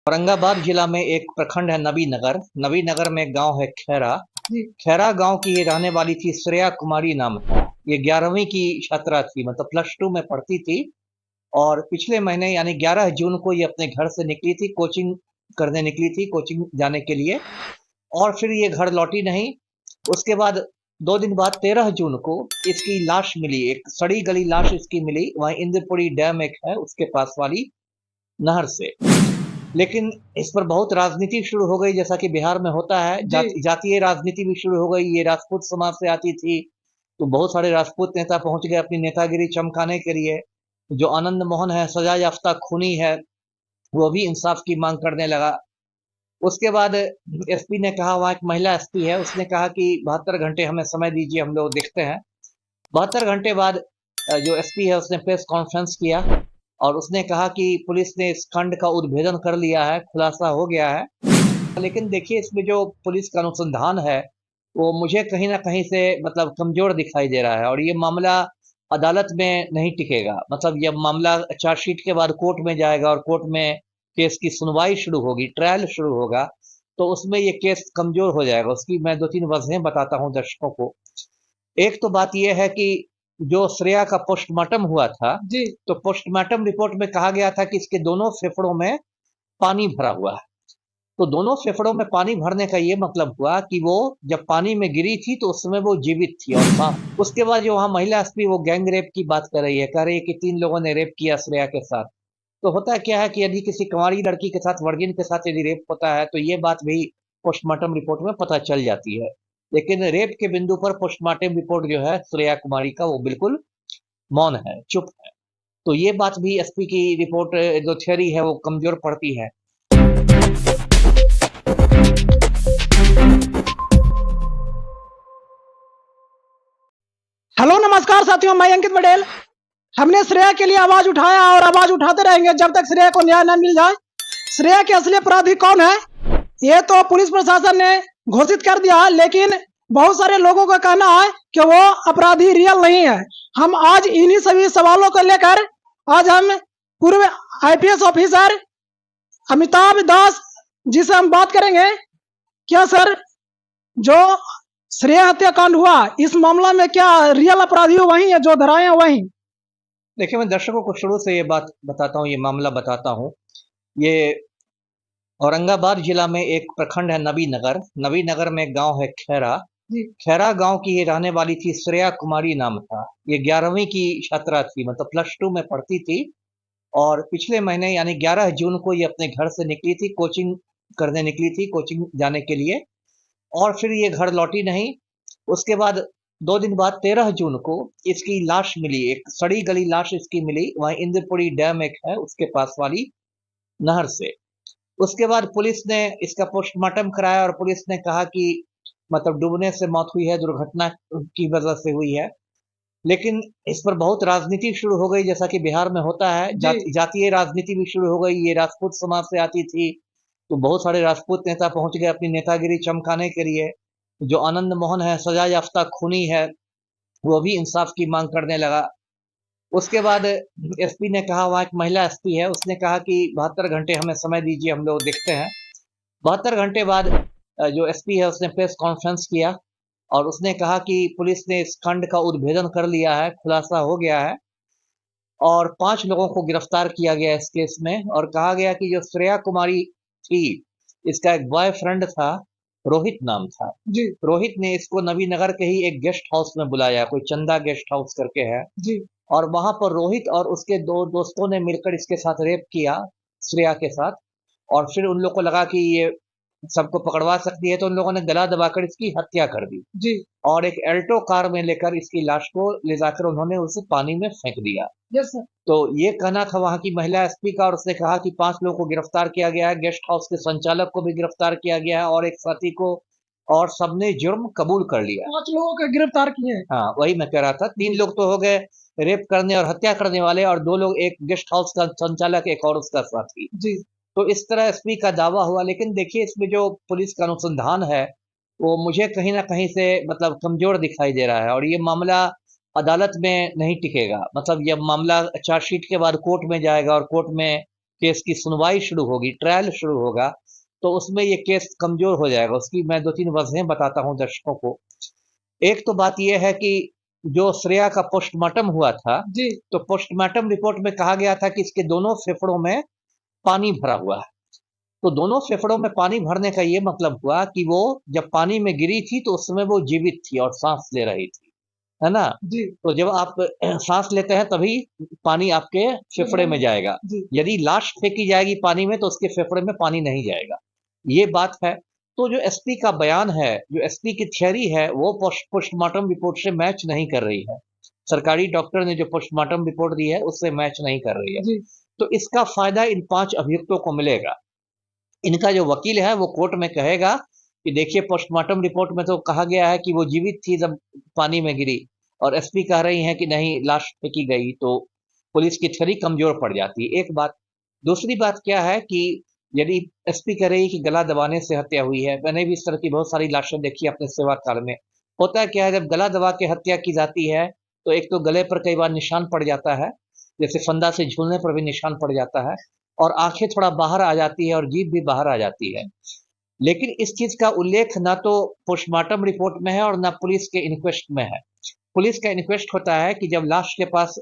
औरंगाबाद जिला में एक प्रखंड है नबीनगर। नबीनगर में एक गांव है खैरा। जी। खैरा गांव की ये रहने वाली थी श्रेया कुमारी नाम था। ये 11वीं की छात्रा थी, मतलब +2 में पढ़ती थी। और पिछले महीने यानी 11 जून को ये अपने घर से निकली थी, कोचिंग करने निकली थी, कोचिंग जाने के लिए। और फिर ये घर लौटी नहीं। उसके बाद 2 दिन बाद 13 जून को इसकी लाश मिली, एक सड़ी गली लाश इसकी मिली, वहीं इंद्रपुरी डैम एक है उसके पास वाली नहर से। लेकिन इस पर बहुत राजनीति शुरू हो गई, जैसा कि बिहार में होता है। जातीय राजनीति भी शुरू हो गई। ये राजपूत समाज से आती थी, तो बहुत सारे राजपूत नेता पहुंच गए अपनी नेतागिरी चमकाने के लिए। जो आनंद मोहन है, सजा याफ्ता खूनी है, वो भी इंसाफ की मांग करने लगा। उसके बाद एसपी ने कहा, वहाँ एक महिला एसपी है, उसने कहा कि 72 घंटे हमें समय दीजिए, हम लोग देखते हैं। 72 घंटे बाद जो एसपी है उसने प्रेस कॉन्फ्रेंस किया और उसने कहा कि पुलिस ने इस कांड का उद्भेदन कर लिया है, खुलासा हो गया है। लेकिन देखिए, इसमें जो पुलिस का अनुसंधान है वो मुझे कहीं ना कहीं से मतलब कमजोर दिखाई दे रहा है। और ये मामला अदालत में नहीं टिकेगा। मतलब यह मामला चार्जशीट के बाद कोर्ट में जाएगा और कोर्ट में केस की सुनवाई शुरू होगी, ट्रायल शुरू होगा। तो उसमें ये केस कमजोर हो जाएगा। उसकी मैं 2-3 वजहें बताता हूँ दर्शकों को। एक तो बात यह है कि जो श्रेया का पोस्टमार्टम हुआ था, जी। तो पोस्टमार्टम रिपोर्ट में कहा गया था कि इसके दोनों फेफड़ों में पानी भरा हुआ है। तो दोनों फेफड़ों में पानी भरने का ये मतलब हुआ कि वो जब पानी में गिरी थी तो उस समय वो जीवित थी। और उसके बाद जो वहां महिला एसपी वो गैंग रेप की बात कर रही है, कह रही है कि 3 लोगों ने रेप किया श्रेया के साथ। तो होता क्या है कि यदि किसी कुंवारी लड़की के साथ, वर्जिन के साथ यदि रेप होता है तो ये बात भी पोस्टमार्टम रिपोर्ट में पता चल जाती है। लेकिन रेप के बिंदु पर पोस्टमार्टम रिपोर्ट जो है श्रेया कुमारी का, वो बिल्कुल मौन है, चुप है। तो ये बात भी एसपी की रिपोर्ट जो थ्योरी है वो कमजोर पड़ती है। हेलो नमस्कार साथियों, मैं अंकित पटेल। हमने श्रेया के लिए आवाज उठाया और आवाज उठाते रहेंगे जब तक श्रेया को न्याय न मिल जाए। श्रेया के असली अपराधी कौन है ये तो पुलिस प्रशासन ने घोषित कर दिया है, लेकिन बहुत सारे लोगों का कहना है कि वो अपराधी रियल नहीं है। हम आज इन्हीं सभी सवालों को लेकर आज हम पूर्व आईपीएस ऑफिसर अमिताभ दास जी से हम बात करेंगे। क्या सर, जो श्रेया हत्याकांड हुआ, इस मामला में क्या रियल अपराधी वही है जो धराए हैं वही? देखिए, मैं दर्शकों को शुरू से ये बात बताता हूँ, ये मामला बताता हूँ। ये औरंगाबाद जिला में एक प्रखंड है नबीनगर। नबीनगर में एक गांव है खैरा। खैरा गांव की ये रहने वाली थी श्रेया कुमारी नाम था। ये 11वीं की छात्रा थी, मतलब +2 में पढ़ती थी। और पिछले महीने यानी 11 जून को ये अपने घर से निकली थी, कोचिंग करने निकली थी, कोचिंग जाने के लिए। और फिर ये घर लौटी नहीं। उसके बाद 2 दिन बाद 13 जून को इसकी लाश मिली, एक सड़ी गली लाश इसकी मिली, वहीं इंद्रपुरी डैम एक है उसके पास वाली नहर से। उसके बाद पुलिस ने इसका पोस्टमार्टम कराया और पुलिस ने कहा कि मतलब डूबने से मौत हुई है, दुर्घटना की वजह से हुई है। लेकिन इस पर बहुत राजनीति शुरू हो गई, जैसा कि बिहार में होता है। जातीय राजनीति भी शुरू हो गई। ये राजपूत समाज से आती थी, तो बहुत सारे राजपूत नेता पहुंच गए अपनी नेतागिरी चमकाने के लिए। जो आनंद मोहन है, सजा याफ्ता खूनी है, वो भी इंसाफ की मांग करने लगा। उसके बाद एसपी ने कहा, वहाँ एक महिला एसपी है, उसने कहा कि 72 घंटे हमें समय दीजिए, हम लोग देखते हैं। 72 घंटे बाद जो एसपी है उसने प्रेस कॉन्फ्रेंस किया और उसने कहा कि पुलिस ने इस कांड का उद्भेदन कर लिया है, खुलासा हो गया है। और 5 लोगों को गिरफ्तार किया गया इस केस में। और कहा गया कि जो श्रेया कुमारी थी, इसका एक बॉयफ्रेंड था, रोहित नाम था। जी। रोहित ने इसको नवीनगर के ही एक गेस्ट हाउस में बुलाया, कोई चंदा गेस्ट हाउस करके है। जी। और वहां पर रोहित और उसके 2 दोस्तों ने मिलकर इसके साथ रेप किया, श्रेया के साथ। और फिर उन लोगों को लगा कि ये सबको पकड़वा सकती है, तो उन लोगों ने गला दबाकर इसकी हत्या कर दी। जी। और एक एल्टो कार में लेकर इसकी लाश को ले जाकर उन्होंने उसे पानी में फेंक दिया। Yes sir. तो ये कहना था वहां की महिला एसपी का। और उसने कहा कि 5 लोगों को गिरफ्तार किया गया है, गेस्ट हाउस के संचालक को भी गिरफ्तार किया गया है और एक साथी को, और सबने जुर्म कबूल कर लिया। 5 लोगों को गिरफ्तार किए। हाँ, वही मैं कह रहा था। 3 लोग तो हो गए रेप करने और हत्या करने वाले, और 2 लोग, एक गेस्ट हाउस का संचालक, एक और उसका साथी। जी। तो इस तरह एसपी का दावा हुआ। लेकिन देखिए, इसमें जो पुलिस का अनुसंधान है वो मुझे कहीं ना कहीं से मतलब कमजोर दिखाई दे रहा है। और ये मामला अदालत में नहीं टिकेगा। मतलब यह मामला चार्जशीट के बाद कोर्ट में जाएगा और कोर्ट में केस की सुनवाई शुरू होगी, ट्रायल शुरू होगा, तो उसमें ये केस कमजोर हो जाएगा। उसकी मैं 2-3 वजहें बताता हूं दर्शकों को। एक तो बात यह है कि जो श्रेया का पोस्टमार्टम हुआ था, जी तो पोस्टमार्टम रिपोर्ट में कहा गया था कि इसके दोनों फेफड़ों में पानी भरा हुआ है। तो दोनों फेफड़ों में पानी भरने का ये मतलब हुआ कि वो जब पानी में गिरी थी तो उस समय वो जीवित थी और सांस ले रही थी, है ना? जी तो जब आप सांस लेते हैं तभी पानी आपके फेफड़े में जाएगा। जी यदि लाश फेंकी जाएगी पानी में तो उसके फेफड़े में पानी नहीं जाएगा, ये बात है। तो जो एसपी का बयान है, जो एसपी की थियरी है, वो पोस्टमार्टम रिपोर्ट से मैच नहीं कर रही है। सरकारी डॉक्टर ने जो पोस्टमार्टम रिपोर्ट दी है उससे मैच नहीं कर रही है। जी तो इसका फायदा इन 5 अभियुक्तों को मिलेगा। इनका जो वकील है वो कोर्ट में कहेगा कि देखिए पोस्टमार्टम रिपोर्ट में तो कहा गया है कि वो जीवित थी जब पानी में गिरी, और एसपी कह रही हैं कि नहीं लाश फेंकी गई, तो पुलिस की थ्योरी कमजोर पड़ जाती है, एक बात। दूसरी बात क्या है कि यदि एसपी कह रही है कि गला दबाने से हत्या हुई है, मैंने भी इस तरह की बहुत सारी लाशें देखी अपने सेवा काल में। होता है क्या है, जब गला दबा के हत्या की जाती है तो एक तो गले पर कई बार निशान पड़ जाता है, जैसे फंदा से झूलने पर भी निशान पड़ जाता है, और आंखें थोड़ा बाहर आ जाती है और जीभ भी बाहर आ जाती है। लेकिन इस चीज का उल्लेख ना तो पोस्टमार्टम रिपोर्ट में है और ना पुलिस के इंक्वेस्ट में है। पुलिस का इंक्वेस्ट होता है कि जब लाश के पास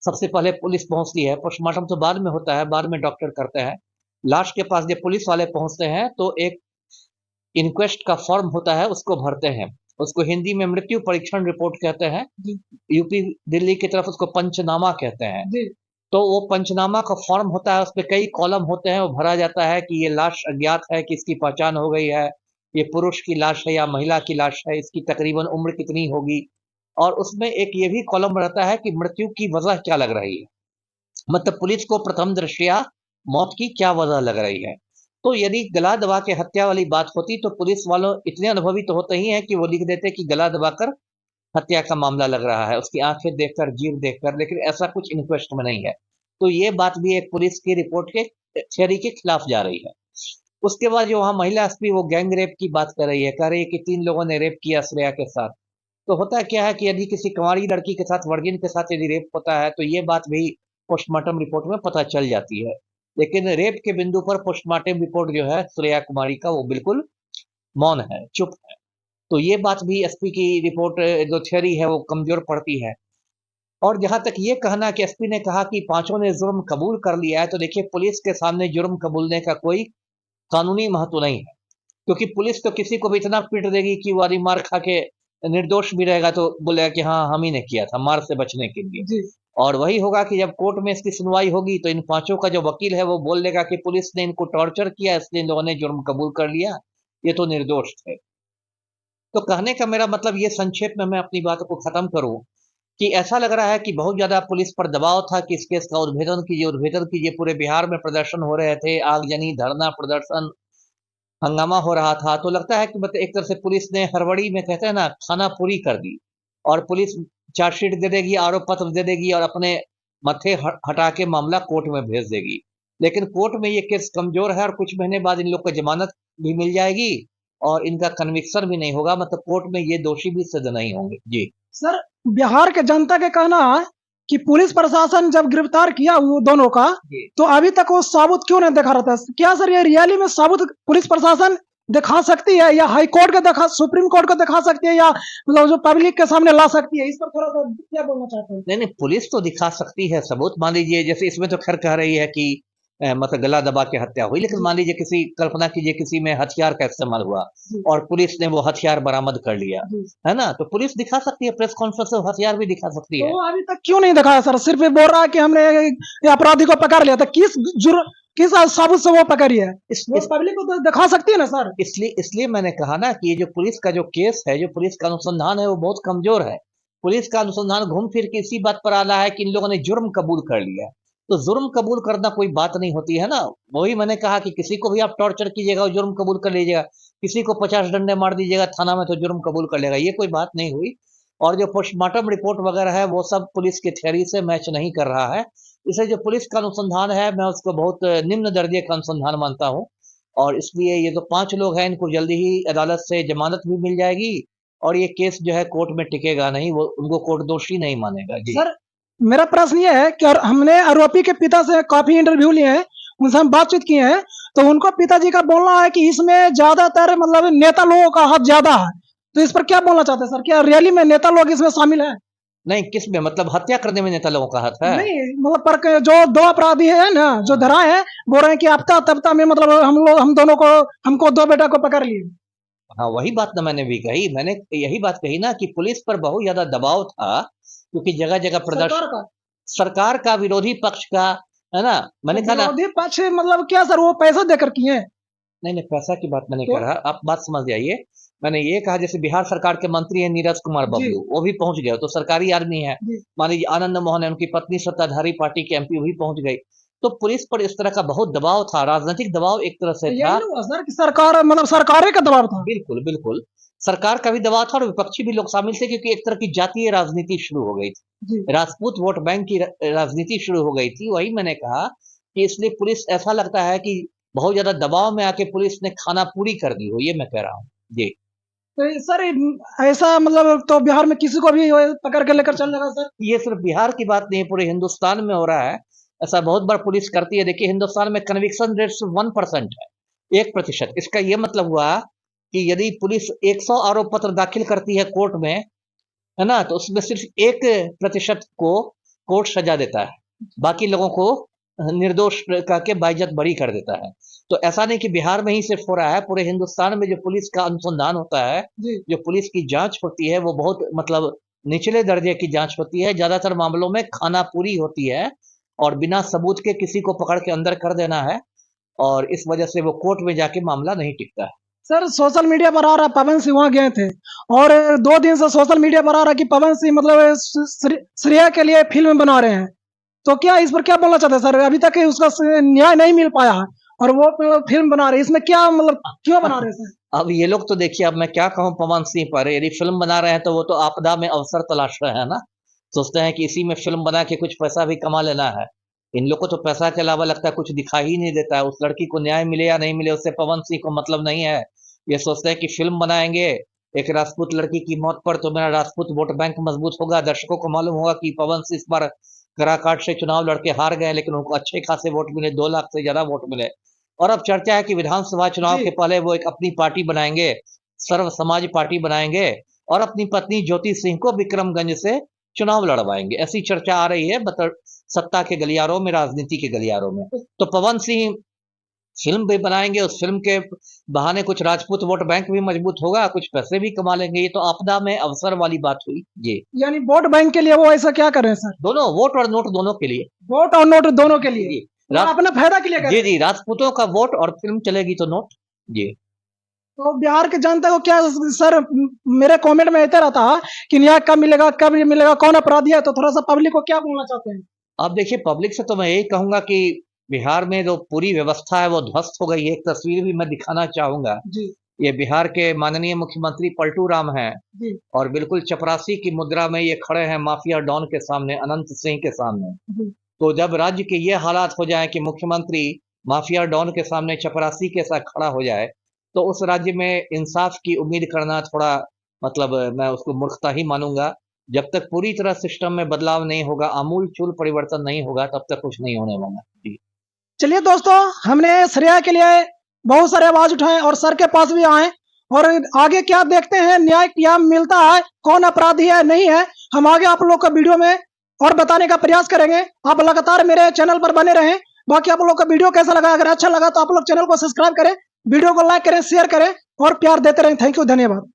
सबसे पहले पुलिस पहुंचती है, पोस्टमार्टम तो बाद में होता है, बाद में डॉक्टर करते हैं। लाश के पास जब पुलिस वाले पहुंचते हैं तो एक इंक्वेस्ट का फॉर्म होता है, उसको भरते हैं। उसको हिंदी में मृत्यु परीक्षण रिपोर्ट कहते हैं, जी यूपी दिल्ली की तरफ उसको पंचनामा कहते हैं। जी तो वो पंचनामा का फॉर्म होता है, उसपे कई कॉलम होते हैं, वो भरा जाता है कि ये लाश अज्ञात है, कि इसकी पहचान हो गई है, ये पुरुष की लाश है या महिला की लाश है, इसकी तकरीबन उम्र कितनी होगी, और उसमें एक ये भी कॉलम रहता है कि मृत्यु की वजह क्या लग रही है, मतलब पुलिस को प्रथम दृष्टया मौत की क्या वजह लग रही है। तो यदि गला दबा के हत्या वाली बात होती तो पुलिस वालों इतने अनुभवी तो होते ही हैं कि वो लिख देते कि गला दबाकर हत्या का मामला लग रहा है, उसकी आंखें देखकर, जीभ देखकर, लेकिन ऐसा कुछ इंक्वेस्ट में नहीं है। तो ये बात भी एक पुलिस की रिपोर्ट के थियरी के खिलाफ जा रही है। उसके बाद जो वहां महिला एसपी वो गैंग रेप की बात कर रही है, कह रही है कि 3 लोगों ने रेप किया श्रेया के साथ। तो होता क्या है कि यदि किसी कुंवारी लड़की के साथ, वर्जिन के साथ यदि रेप होता है तो ये बात भी पोस्टमार्टम रिपोर्ट में पता चल जाती है। लेकिन रेप के बिंदु पर पोस्टमार्टम रिपोर्ट जो है श्रेया कुमारी का वो बिल्कुल मौन है, चुप है। तो ये बात भी एसपी की रिपोर्ट जो थियरी है वो कमजोर पड़ती है। और जहां तक ये कहना कि एसपी ने कहा कि 5 ने जुर्म कबूल कर लिया है, तो देखिए पुलिस के सामने जुर्म कबूलने का कोई कानूनी महत्व नहीं है, क्योंकि पुलिस तो किसी को भी इतना पीट देगी कि वो आदमी मार खा के निर्दोष भी रहेगा तो बोलेगा कि हाँ हम ही ने किया था, मार से बचने के लिए। जी और वही होगा कि जब कोर्ट में इसकी सुनवाई होगी तो इन 5 का जो वकील है वो बोल देगा कि पुलिस ने इनको टॉर्चर किया इसलिए इन लोगों ने जुर्म कबूल कर लिया, ये तो निर्दोष थे। तो कहने का मेरा मतलब ये संक्षेप में मैं अपनी बात को खत्म करूं कि ऐसा लग रहा है कि बहुत ज्यादा पुलिस पर दबाव था कि इस केस का उद्भेदन कीजिए। पूरे बिहार में प्रदर्शन हो रहे थे, आगजनी, धरना प्रदर्शन, हंगामा हो रहा था। तो लगता है कि मतलब एक तरह से पुलिस ने हड़बड़ी में, कहते हैं ना, खाना पूरी कर दी, और पुलिस चार्जशीट दे देगी, आरोप पत्र दे देगी और अपने मत्थे हटा के मामला कोर्ट में भेज देगी। लेकिन कोर्ट में ये केस कमजोर है और कुछ महीने बाद इन लोग को जमानत भी मिल जाएगी और इनका कन्विक्शन भी नहीं होगा, मतलब कोर्ट में ये दोषी भी सिद्ध नहीं होंगे। जी सर, बिहार के जनता के कहना है कि पुलिस प्रशासन जब गिरफ्तार किया वो दोनों का, जी तो अभी तक वो साबुत क्यों नहीं दिखा रहा था? क्या सर ये रियली में साबुत पुलिस प्रशासन दिखा सकती है, या हाई कोर्ट को दिखा, सुप्रीम कोर्ट को दिखा सकती है, या मतलब जो पब्लिक के सामने ला सकती है? इस पर थोड़ा सा क्या बोलना चाहते हैं? नहीं नहीं, पुलिस तो दिखा सकती है सबूत। मान लीजिए जैसे इसमें तो खैर कह रही है कि मतलब गला दबा के हत्या हुई, लेकिन मान लीजिए किसी, कल्पना कीजिए किसी में हथियार का इस्तेमाल हुआ जी और पुलिस ने वो हथियार बरामद कर लिया, जी है ना, तो पुलिस दिखा सकती है, प्रेस कॉन्फ्रेंस में हथियार भी दिखा सकती तो है। वो अभी तक क्यों नहीं दिखाया सर? सिर्फ ये बोल रहा है कि हमने ये अपराधी को पकड़ लिया था। किस साबुत से वो पकड़ी है? वो पब्लिक को तो दिखा सकती है ना सर। इसलिए इसलिए मैंने कहा ना कि ये जो पुलिस का जो केस है, जो पुलिस का अनुसंधान है, वो बहुत कमजोर है। पुलिस का अनुसंधान घूम फिर के इसी बात पर आ रहा है कि इन लोगों ने जुर्म कबूल कर लिया। तो जुर्म कबूल करना कोई बात नहीं होती है ना। वही मैंने कहा कि किसी को भी आप टॉर्चर कीजिएगा और जुर्म कबूल कर लीजिएगा, किसी को 50 डंडे मार दीजिएगा थाना में तो जुर्म कबूल कर लेगा, ये कोई बात नहीं हुई। और जो पोस्टमार्टम रिपोर्ट वगैरह है वो सब पुलिस की थियरी से मैच नहीं कर रहा है। इसलिए जो पुलिस का अनुसंधान है मैं उसको बहुत निम्न दर्जे का अनुसंधान मानता हूँ, और इसलिए ये जो 5 लोग हैं इनको जल्दी ही अदालत से जमानत भी मिल जाएगी और ये केस जो है कोर्ट में टिकेगा नहीं, वो उनको कोर्ट दोषी नहीं मानेगा। जी सर, मेरा प्रश्न ये है कि हमने आरोपी के पिता से काफी इंटरव्यू लिए हैं, उनसे हम बातचीत किए हैं, तो उनको पिताजी का बोलना है कि इसमें ज्यादातर मतलब नेता लोगों का हाथ ज्यादा है। तो इस पर क्या बोलना चाहते हैं सर? क्या रियली में नेता लोग इसमें शामिल है? नहीं, किस में मतलब हत्या करने में नेता लोगों का हाथ है? नहीं मतलब पर जो दो अपराधी है ना, जो धराए हैं, बोल रहे हैं कि आफ्ता तफ्ता में मतलब हम दोनों को, हमको दो बेटा को पकड़ लिए। हाँ, वही बात ना मैंने भी कही। मैंने यही बात कही ना कि पुलिस पर बहुत ज्यादा दबाव था, क्योंकि जगह जगह सरकार का सरकार का, विरोधी पक्ष का, है ना। मैंने कहा ना, विरोधी पक्ष मतलब क्या सर, वो पैसा देकर किए हैं? नहीं नहीं, पैसा की बात मैंने तो कह रहा, आप बात समझ जाइए। मैंने ये कहा जैसे बिहार सरकार के मंत्री हैं नीरज कुमार जी बबलू, वो भी पहुंच गए, तो सरकारी आदमी है। जी। मान लीजिए आनंद मोहन है, उनकी पत्नी सत्ताधारी पार्टी के एमपी, भी पहुंच गई। तो पुलिस पर इस तरह का बहुत दबाव था, राजनीतिक दबाव एक तरह से तो था। यही ना हुआ सर कि सरकार मतलब सरकारें का दबाव था। बिल्कुल बिल्कुल, सरकार का भी दबाव था और विपक्षी भी लोग शामिल थे, क्योंकि एक तरह की जातीय राजनीति शुरू हो गई थी, जी राजपूत वोट बैंक की राजनीति शुरू हो गई थी। वही मैंने कहा कि इसलिए पुलिस, ऐसा लगता है कि बहुत ज्यादा दबाव में आके पुलिस ने खाना पूरी कर दी हो, ये मैं कह रहा हूँ जी। तो सर ऐसा मतलब तो बिहार में किसी को भी पकड़ के लेकर चल जाएगा सर? ये सिर्फ बिहार की बात नहीं है, पूरे हिंदुस्तान में हो रहा है। ऐसा बहुत बार पुलिस करती है। देखिए हिंदुस्तान में कन्विक्शन रेट सिर्फ 1% है, 1%। इसका ये मतलब हुआ कि यदि पुलिस 100 आरोप पत्र दाखिल करती है कोर्ट में, है ना, तो उसमें सिर्फ 1% को कोर्ट सजा देता है, बाकी लोगों को निर्दोष करके बाइज्जत बरी कर देता है। तो ऐसा नहीं कि बिहार में ही सिर्फ हो रहा है, पूरे हिंदुस्तान में जो पुलिस का अनुसंधान होता है, जी जो पुलिस की जांच होती है, वो बहुत मतलब निचले दर्जे की जांच होती है। ज्यादातर मामलों में खानापूरी होती है और बिना सबूत के किसी को पकड़ के अंदर कर देना है, और इस वजह से वो कोर्ट में जाके मामला नहीं टिकता है। सर सोशल मीडिया पर आ रहा पवन सिंह वहां गए थे, और 2 दिन से सोशल मीडिया पर आ रहा कि पवन सिंह मतलब श्रेया के लिए फिल्म बना रहे हैं। तो क्या इस पर क्या बोलना चाहते हैं सर? अभी तक उसका न्याय नहीं मिल पाया है और वो फिल्म बना रहे हैं, इसमें क्या मतलब क्यों बना रहे हैं सर? अब ये लोग तो देखिए, अब मैं क्या कहूँ पवन सिंह पर, यदि फिल्म बना रहे हैं तो वो तो आपदा में अवसर तलाश रहे हैं ना, सोचते हैं कि इसी में फिल्म बना के कुछ पैसा भी कमा लेना है। इन लोग को तो पैसा के अलावा लगता है कुछ दिखाई ही नहीं देता है। उस लड़की को न्याय मिले या नहीं मिले, उससे पवन सिंह को मतलब नहीं है। ये सोचते हैं कि फिल्म बनाएंगे एक राजपूत लड़की की मौत पर, तो मेरा राजपूत वोट बैंक मजबूत होगा, दर्शकों को मालूम होगा कि पवन सिंह इस बार कराकाट से चुनाव लड़के हार गए, लेकिन उनको अच्छे खासे वोट मिले, 2 लाख से ज्यादा वोट मिले। और अब चर्चा है कि विधानसभा चुनाव जी के पहले वो एक अपनी पार्टी बनाएंगे, सर्व समाज पार्टी बनाएंगे, और अपनी पत्नी ज्योति सिंह को विक्रमगंज से चुनाव लड़वाएंगे। ऐसी चर्चा आ रही है सत्ता के गलियारों में, राजनीति के गलियारों में। तो पवन सिंह फिल्म भी बनाएंगे, उस फिल्म के बहाने कुछ राजपूत वोट बैंक भी मजबूत होगा, कुछ पैसे भी कमा लेंगे। ये तो आपदा में अवसर वाली बात हुई जी। यानी वोट बैंक के लिए वो ऐसा क्या कर रहे हैं सर? दोनों, वोट और नोट दोनों के लिए। वोट और नोट दोनों के लिए जी वो अपना फायदा के लिए कर जी रहे हैं। जी, राजपूतों का वोट और फिल्म चलेगी तो नोट जी। तो बिहार के जनता को क्या सर, मेरे कमेंट में ऐसे रहता है कि न्याय कब मिलेगा, कब ये मिलेगा, कौन अपराधी है, तो थोड़ा सा पब्लिक को क्या बोलना चाहते हैं? अब देखिए, पब्लिक से तो मैं यही कहूंगा कि बिहार में जो पूरी व्यवस्था है वो ध्वस्त हो गई है। एक तस्वीर भी मैं दिखाना चाहूंगा। जी ये बिहार के माननीय मुख्यमंत्री पलटू राम हैं, जी और बिल्कुल चपरासी की मुद्रा में ये खड़े हैं माफिया डॉन के सामने, अनंत सिंह के सामने। जी तो जब राज्य के ये हालात हो जाए कि मुख्यमंत्री माफिया डॉन के सामने चपरासी के साथ खड़ा हो जाए, तो उस राज्य में इंसाफ की उम्मीद करना थोड़ा, मतलब मैं उसको मूर्खता ही मानूंगा। जब तक पूरी तरह सिस्टम में बदलाव नहीं होगा, आमूल चूल परिवर्तन नहीं होगा, तब तक कुछ नहीं होने वाला जी। चलिए दोस्तों, हमने श्रेया के लिए बहुत सारे आवाज उठाए और सर के पास भी आए, और आगे क्या देखते हैं, न्याय क्या मिलता है, कौन अपराधी है नहीं है, हम आगे आप लोग को वीडियो में और बताने का प्रयास करेंगे। आप लगातार मेरे चैनल पर बने रहें। बाकी आप लोग का वीडियो कैसा लगा, अगर अच्छा लगा तो आप लोग चैनल को सब्सक्राइब करें, वीडियो को लाइक करें, शेयर करें और प्यार देते रहें। थैंक यू, धन्यवाद।